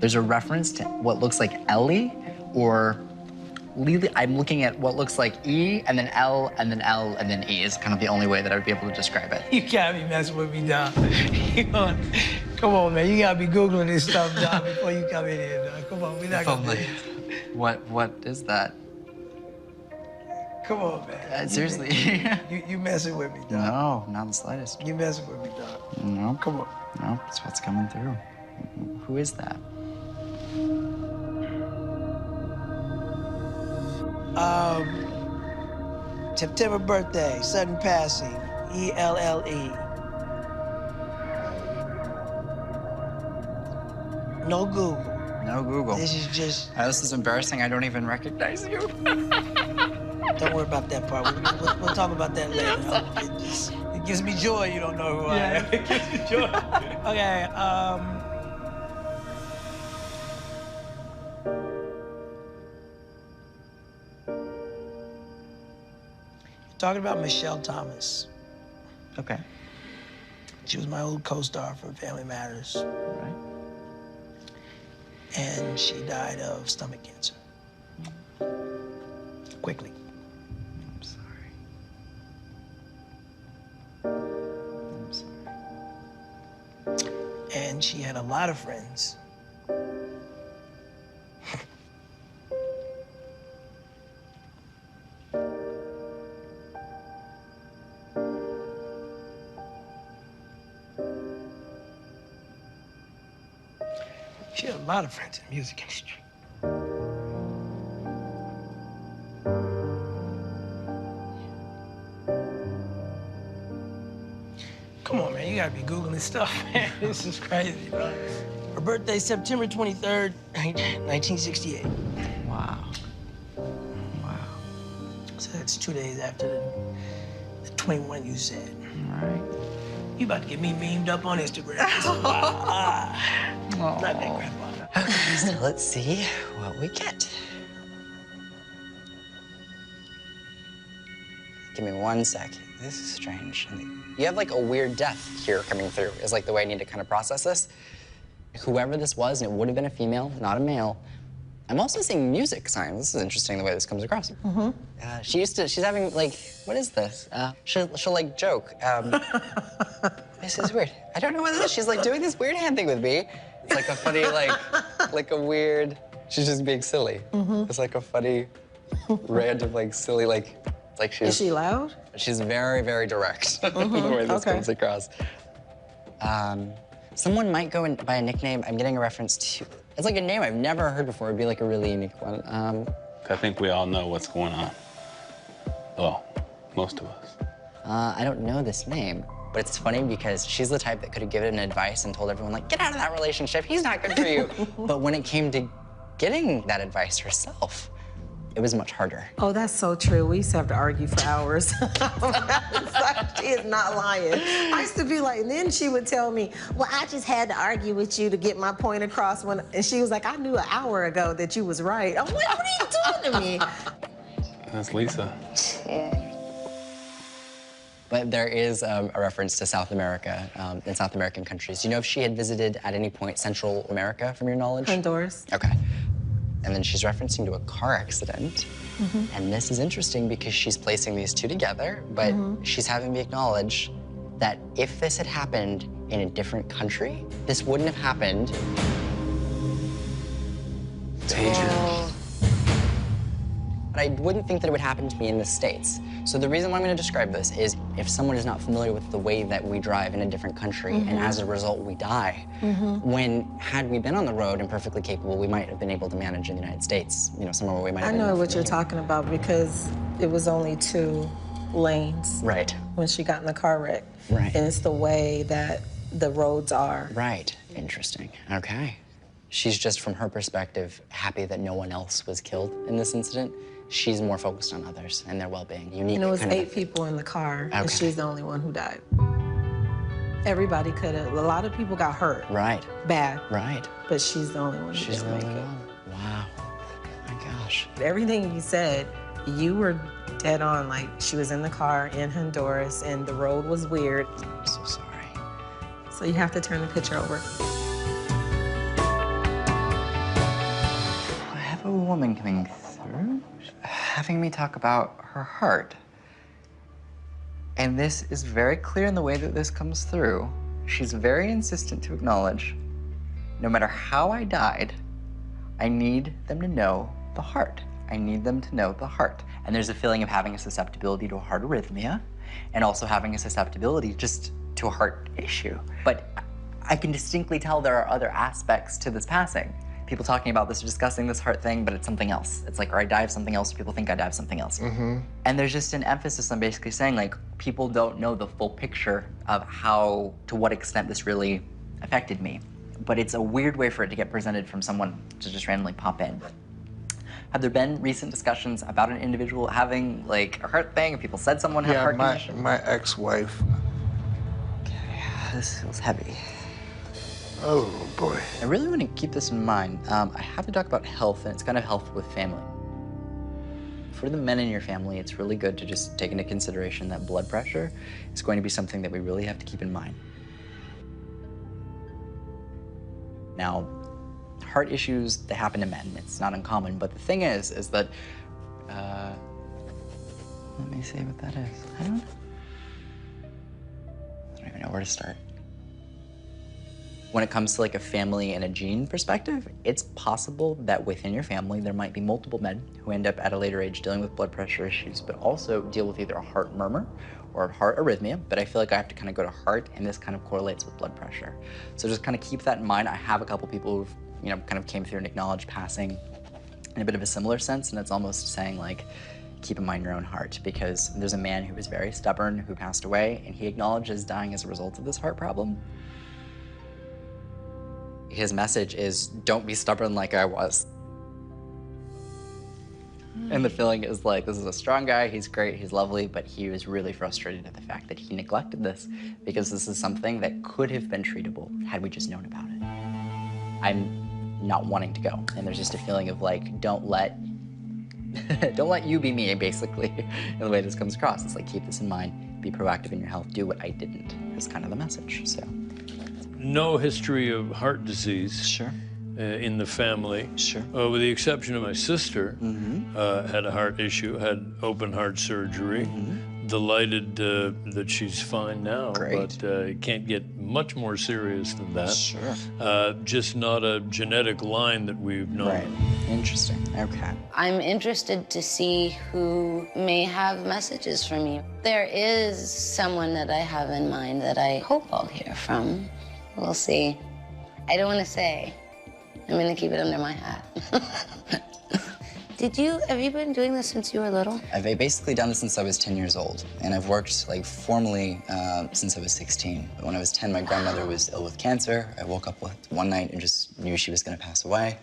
There's a reference to what looks like Ellie or Lily. I'm looking at what looks like E and then L and then L and then E is kind of the only way that I would be able to describe it. You can't be messing with me, Don. Come on, man. You gotta be Googling this stuff, Don, before you come in here, Don. Come on, we're not gonna do this. What is that? Come on, man. Seriously. You messing with me, Don. No, not the slightest. You messing with me, Don. No. Come on. No, that's what's coming through. Who is that? September birthday, sudden passing, E-L-L-E. No Google. No Google. This is just... This is embarrassing. I don't even recognize you. Don't worry about that part. We'll talk about that later. It gives me joy you don't know who I am. It gives me joy. Okay, talking about Michelle Thomas. Okay. She was my old co-star from Family Matters. Right. And she died of stomach cancer. Quickly. I'm sorry. I'm sorry. And she had a lot of friends. She had a lot of friends in the music industry. Come on, man, you gotta be Googling stuff, man. This is crazy, bro. Her birthday, September 23rd, 1968. Wow. Wow. So that's 2 days after the 21 you said. All right. You about to get me memed up on Instagram. Not that grandpa. Okay, so let's see what we get. Give me 1 sec. This is strange. You have like a weird death here coming through, is like the way I need to kind of process this. Whoever this was, and it would have been a female, not a male. I'm also seeing music signs. This is interesting the way this comes across. Mm-hmm. She's having like, what is this? She'll like joke. This is weird. I don't know what this is. She's like doing this weird hand thing with me. It's like a funny, like a weird, she's just being silly. Mm-hmm. It's like a funny, random, like silly, like, it's like she's. Is she loud? She's very, very direct Mm-hmm. the way this comes across. Someone might go by a nickname. I'm getting a reference to, it's like a name I've never heard before. It'd be like a really unique one. I think we all know what's going on. Well, most of us. I don't know this name, but it's funny because she's the type that could have given advice and told everyone, like, get out of that relationship, he's not good for you. But when it came to getting that advice herself, it was much harder. Oh, that's so true. We used to have to argue for hours. She is not lying. I used to be like, and then she would tell me, well, I just had to argue with you to get my point across. And she was like, I knew an hour ago that you was right. I'm like, what are you doing to me? That's Lisa. Yeah. But there is a reference to South America, in South American countries. Do you know if she had visited at any point Central America, from your knowledge? Honduras. Okay. And then she's referencing to a car accident. Mm-hmm. And this is interesting because she's placing these two together, but she's having me acknowledge that if this had happened in a different country, this wouldn't have happened. Danger. But I wouldn't think that it would happen to me in the States. So the reason why I'm going to describe this is if someone is not familiar with the way that we drive in a different country, and as a result we die, when had we been on the road and perfectly capable, we might have been able to manage in the United States, you know, somewhere where we might have I been know what familiar. you're talking about because it was only 2 lanes Right. when she got in the car wreck. Right. And it's the way that the roads are. Right. Interesting. Okay. She's just, from her perspective, happy that no one else was killed in this incident. She's more focused on others and their well-being. Unique. And it was kind of 8 people in the car, and Okay. she's the only one who died. Everybody could have. A lot of people got hurt. Right. Bad. Right. But she's the only one who She's the didn't only make it. one. Wow. Oh my gosh. Everything you said, you were dead on. Like, she was in the car in Honduras, and the road was weird. I'm so sorry. So you have to turn the picture over. woman coming through, having me talk about her heart. And this is very clear in the way that this comes through. She's very insistent to acknowledge, no matter how I died, I need them to know the heart. I need them to know the heart. And there's a feeling of having a susceptibility to a heart arrhythmia and also having a susceptibility just to a heart issue. But I can distinctly tell there are other aspects to this passing. People talking about this, discussing this heart thing, but it's something else. It's like, or I die of something else, people think I die of something else. And there's just an emphasis on basically saying, like, people don't know the full picture of how, to what extent this really affected me. But it's a weird way for it to get presented from someone to just randomly pop in. Have there been recent discussions about an individual having, like, a heart thing? Have people said someone had a heart condition? My ex-wife. Okay, this feels heavy. Oh, boy. I really want to keep this in mind. I have to talk about health, and it's kind of health with family. For the men in your family, it's really good to just take into consideration that blood pressure is going to be something that we really have to keep in mind. Now, heart issues, they happen to men. It's not uncommon, but the thing is that, let me see what that is. I don't even know where to start. When it comes to like a family and a gene perspective, it's possible that within your family, there might be multiple men who end up at a later age dealing with blood pressure issues, but also deal with either a heart murmur or a heart arrhythmia. But I feel like I have to kind of go to heart, and this kind of correlates with blood pressure. So just kind of keep that in mind. I have a couple people who've, you know, kind of came through and acknowledged passing in a bit of a similar sense, and it's almost saying like, keep in mind your own heart, because there's a man who was very stubborn who passed away, and he acknowledges dying as a result of this heart problem. His message is, don't be stubborn like I was. And the feeling is like, this is a strong guy, he's great, he's lovely, but he was really frustrated at the fact that he neglected this, because this is something that could have been treatable had we just known about it. I'm not wanting to go, and there's just a feeling of like, don't let you be me, basically, in the way this comes across. It's like, keep this in mind, be proactive in your health, do what I didn't, is kind of the message, so. No history of heart disease. Sure. In the family. Sure. With the exception of my sister, had a heart issue, had open heart surgery. Delighted that she's fine now. Great. But it can't get much more serious than that. Sure. Just not a genetic line that we've known. Right. Interesting. Okay. I'm interested to see who may have messages for me. There is someone that I have in mind that I hope I'll hear from. We'll see. I don't want to say. I'm going to keep it under my hat. Have you been doing this since you were little? I've basically done this since I was 10 years old, and I've worked like formally since I was 16. When I was 10, my grandmother was ill with cancer. I woke up one night and just knew she was going to pass away,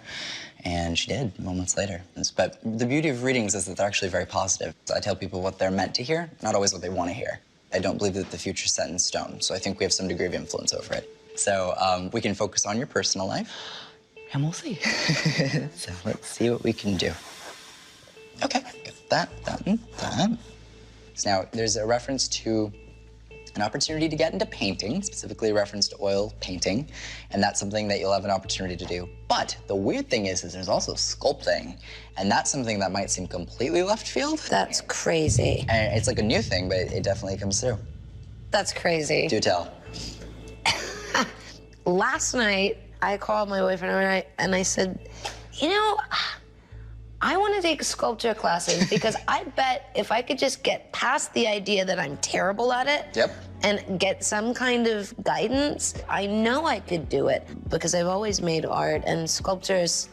and she did moments later. But the beauty of readings is that they're actually very positive. I tell people what they're meant to hear, not always what they want to hear. I don't believe that the future's set in stone, so I think we have some degree of influence over it. So we can focus on your personal life, and we'll see. So let's see what we can do. Okay, got that. So now there's a reference to an opportunity to get into painting, specifically a reference to oil painting, and that's something that you'll have an opportunity to do. But the weird thing is there's also sculpting, and that's something that might seem completely left field. That's crazy. And it's like a new thing, but it definitely comes through. That's crazy. Do tell. Last night, I called my boyfriend and I said, you know, I want to take sculpture classes because I bet if I could just get past the idea that I'm terrible at it and get some kind of guidance, I know I could do it because I've always made art, and sculpture is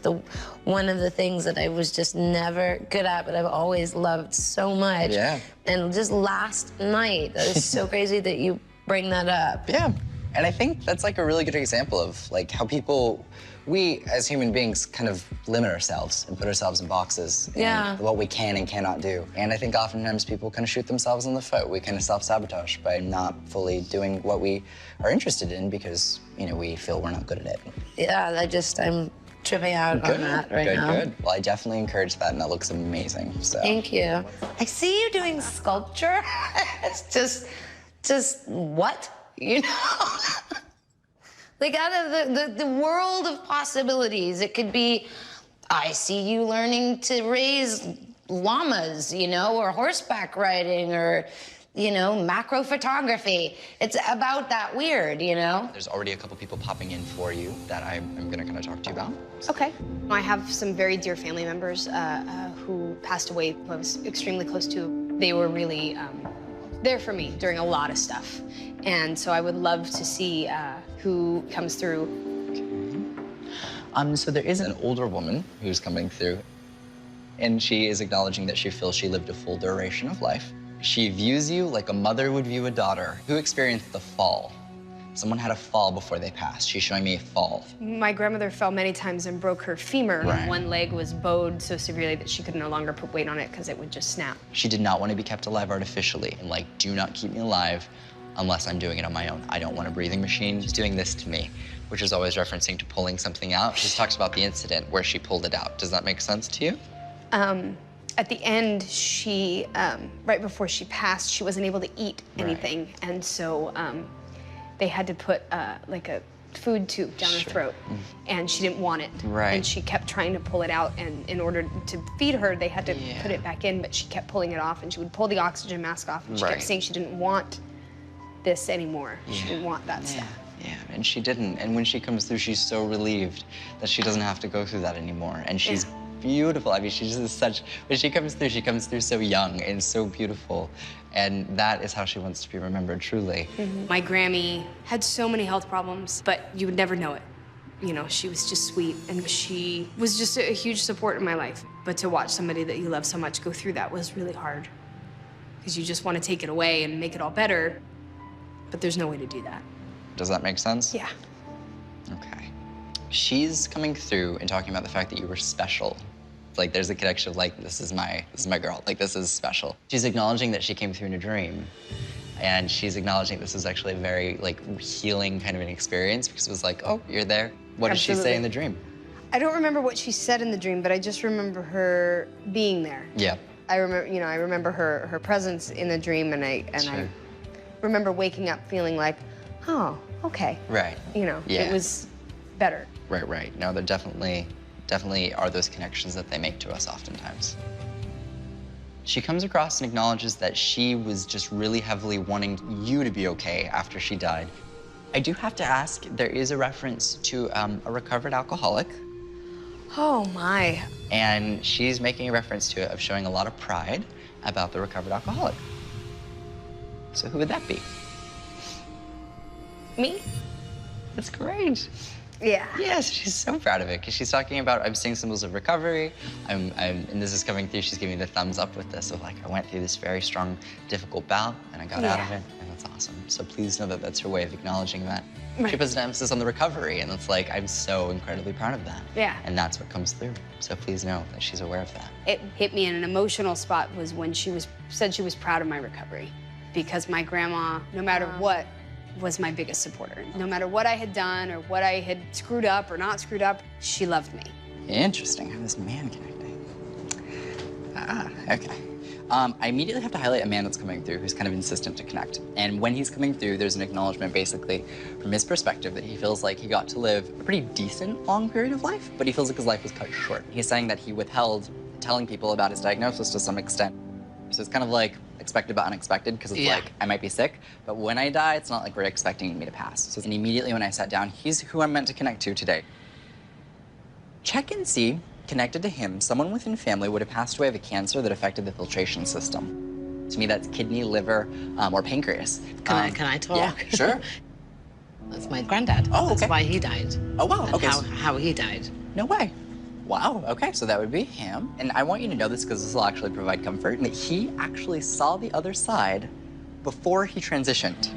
one of the things that I was just never good at, but I've always loved so much. Yeah. And just last night, that is so crazy that you bring that up. Yeah. And I think that's like a really good example of like how we as human beings kind of limit ourselves and put ourselves in boxes and what we can and cannot do. And I think oftentimes people kind of shoot themselves in the foot. We kind of self-sabotage by not fully doing what we are interested in because, you know, we feel we're not good at it. Yeah, I'm tripping out on that right now. Good. Well, I definitely encourage that, and that looks amazing. So. Thank you. I see you doing sculpture. It's just what? You know? Like out of the world of possibilities, it could be I see you learning to raise llamas, you know, or horseback riding, or, you know, macro photography. It's about that weird, you know? There's already a couple people popping in for you that I'm gonna kind of talk to you about. Okay. I have some very dear family members who passed away, who I was extremely close to. They were really there for me during a lot of stuff. And so I would love to see who comes through. So there is an older woman who's coming through, and she is acknowledging that she feels she lived a full duration of life. She views you like a mother would view a daughter. Who experienced the fall? Someone had a fall before they passed. She's showing me a fall. My grandmother fell many times and broke her femur. Right. One leg was bowed so severely that she could no longer put weight on it because it would just snap. She did not want to be kept alive artificially. And like, do not keep me alive unless I'm doing it on my own. I don't want a breathing machine. She's doing this to me, which is always referencing to pulling something out. She talks about the incident where she pulled it out. Does that make sense to you? At the end, she, right before she passed, she wasn't able to eat anything. Right. And so they had to put like a food tube down her throat, and she didn't want it. Right. And she kept trying to pull it out, and in order to feed her, they had to put it back in, but she kept pulling it off, and she would pull the oxygen mask off, and she kept saying she didn't want this anymore. She didn't want that stuff. Yeah, and she didn't. And when she comes through, she's so relieved that she doesn't have to go through that anymore. And she's beautiful. I mean, she's just such, when she comes through so young and so beautiful. And that is how she wants to be remembered, truly. My Grammy had so many health problems, but you would never know it. You know, she was just sweet, and she was just a huge support in my life. But to watch somebody that you love so much go through that was really hard, because you just want to take it away and make it all better, but there's no way to do that. Does that make sense? Yeah. Okay. She's coming through and talking about the fact that you were special. Like, there's a connection of, like, this is my girl. Like, this is special. She's acknowledging that she came through in a dream. And she's acknowledging this was actually a very, like, healing kind of an experience, because it was like, oh, you're there. What did she say in the dream? I don't remember what she said in the dream, but I just remember her being there. Yeah. I remember, you know, I remember her presence in the dream, and I remember waking up feeling like, oh, okay. Right. You know, it was better. Right. No, there definitely are those connections that they make to us oftentimes. She comes across and acknowledges that she was just really heavily wanting you to be okay after she died. I do have to ask, there is a reference to a recovered alcoholic. Oh, my. And she's making a reference to it of showing a lot of pride about the recovered alcoholic. So who would that be? Me? That's great. Yeah. Yes, she's so proud of it, because she's talking about, I'm seeing symbols of recovery, and this is coming through, she's giving me the thumbs up with this, of like, I went through this very strong, difficult bout, and I got out of it, and that's awesome. So please know that that's her way of acknowledging that. Right. She puts an emphasis on the recovery, and it's like, I'm so incredibly proud of that. Yeah. And that's what comes through. So please know that she's aware of that. It hit me in an emotional spot was when she said she was proud of my recovery, because my grandma, no matter what, was my biggest supporter. No matter what I had done or what I had screwed up or not screwed up, she loved me. Interesting, how this man connecting. Okay. I immediately have to highlight a man that's coming through who's kind of insistent to connect. And when he's coming through, there's an acknowledgement basically from his perspective that he feels like he got to live a pretty decent long period of life, but he feels like his life was cut short. He's saying that he withheld telling people about his diagnosis to some extent. So it's kind of like expected but unexpected, because it's like, I might be sick, but when I die, it's not like we're expecting me to pass. So, and immediately when I sat down, he's who I'm meant to connect to today. Check and see, connected to him, someone within family would have passed away of a cancer that affected the filtration system. To me, that's kidney, liver, or pancreas. Can I talk? Yeah, sure. That's my granddad. Oh, okay. That's why he died. Oh, wow, And okay. how he died. No way. Wow, okay, so that would be him. And I want you to know this, because this will actually provide comfort, that he actually saw the other side before he transitioned.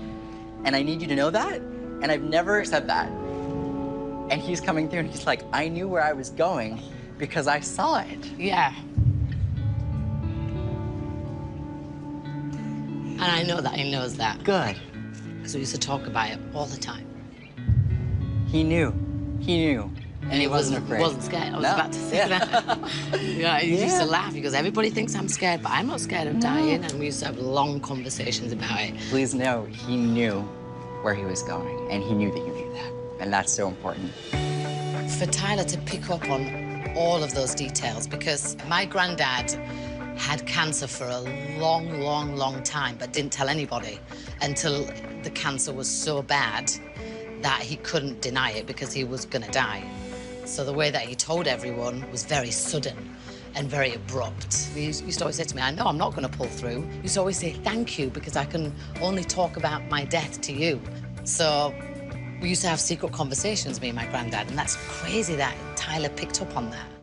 And I need you to know that, and I've never said that. And he's coming through, and he's like, I knew where I was going because I saw it. Yeah. And I know that he knows that. Good. Because we used to talk about it all the time. He knew. He knew. And he wasn't afraid. Wasn't scared. I was about to say that. Yeah, he used to laugh because everybody thinks I'm scared, but I'm not scared of dying. And we used to have long conversations about it. Please know, he knew where he was going, and he knew that you knew that. And that's so important. For Tyler to pick up on all of those details because my granddad had cancer for a long, long, long time, but didn't tell anybody until the cancer was so bad that he couldn't deny it because he was gonna die. So the way that he told everyone was very sudden and very abrupt. He used to always say to me, I know I'm not gonna pull through. He used to always say, thank you, because I can only talk about my death to you. So we used to have secret conversations, me and my granddad, and that's crazy that Tyler picked up on that.